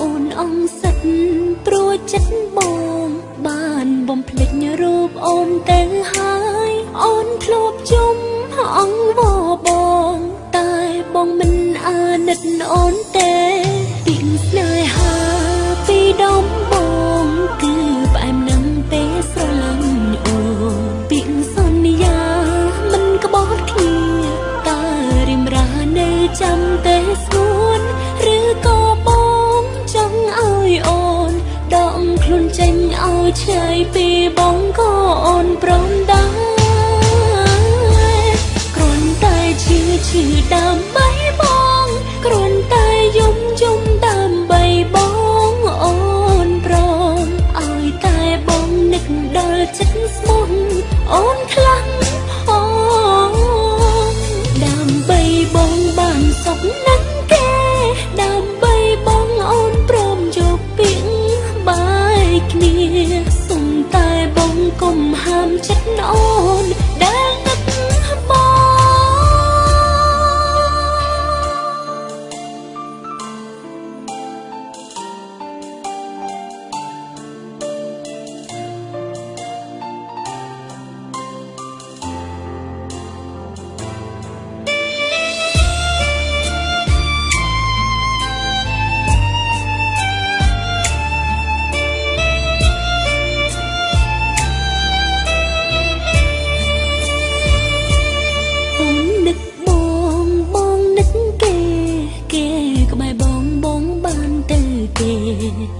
អូនអងសិតព្រោះចិត្តបងបានបំភ្លេចរូបអូនទៅហើយអូនធ្លាប់ជុំអងវបងតែបងមិនអាណិតអូនទេពីស្នេហាពីដំបងគឺផ្អែមនឹងពេលស្រឡាញ់អូនពីសន្យាមិនក្បត់គ្នាតើរិមរានៅចាំទេស្ងួនឬក៏បងចង់ឲ្យអូនដកខ្លួនចេញឲ្យឆ្ងាយពីបងក៏អូនព្រមដែរគ្រាន់តែឈឺដើម្បីបងគ្រាន់តែយំដើម្បីបងអូនព្រមឲ្យតែបងនឹកដល់ចិត្តស្មោះអូនខ្លាំងផងដើម្បីបងបានសុខនឹងគេដើម្បីបងអូនព្រមយកពាក្យបាយគ្នាសុំតែបងកុំហាមចិត្តអូនដែលនឹកបង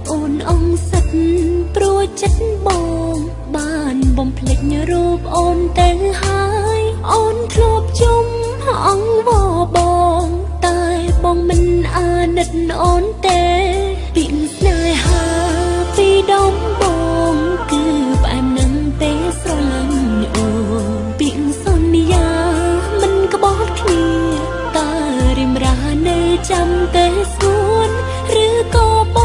អូនអងសិតព្រោះចិត្តបងបានបំភ្លេចរូបអូនទៅហើយអូនធ្លាប់ជុំអងវបងតែបងមិនអាណិតអូនទេពីស្នេហាពីដំបងគឺផ្អែមនឹងពេលស្រឡាញ់អូនពីសន្យាមិនក្បត់គ្នាតើរិមរានៅចាំទេស្ងួនឬក៏ប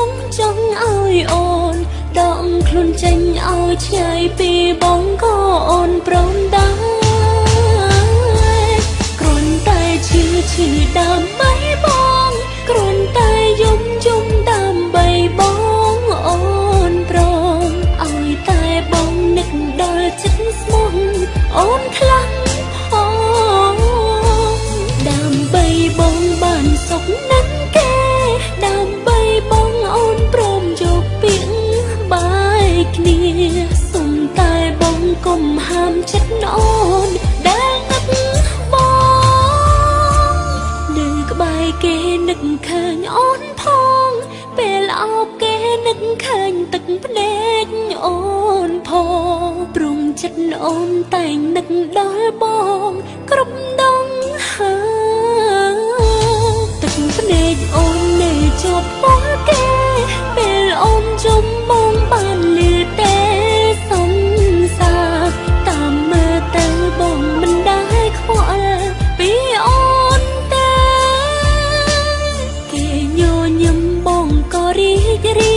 ងចង់ឲ្យអូនដកខ្លួនចេញឲ្យឆ្ងាយពីបងក៏អូនព្រមដែរគ្រាន់តែឈឺដើម្បីបងគ្រាន់តែយំដើម្បីបងអូនព្រមឲ្យតែបងនឹកដល់ចិត្តស្មោះអូនខ្លាំងផងដើម្បីបងបានសុខនឹងគេដើម្បីបងអូនព្រមយកពាក្យបាយគ្នាសុំតែបងកុំហាមចិត្តអូនដែលនឹកបងនៅក្បែរគេនឹកឃើញអូនផងពេលអោបគេនឹកឃើញទឹកភ្នែកអូនផងព្រមចិត្តអូនតែងនឹកដល់បងគ្រប់ដងហើទឹកភ្នែកអូននៅជាប់ពណ៌គេពេលអូនជុំបងបានលឺទេសង្សារតាមមើលទៅបងមិនដែលខ្វល់ពីអូនទេគេញញឹមបងក៏រីករា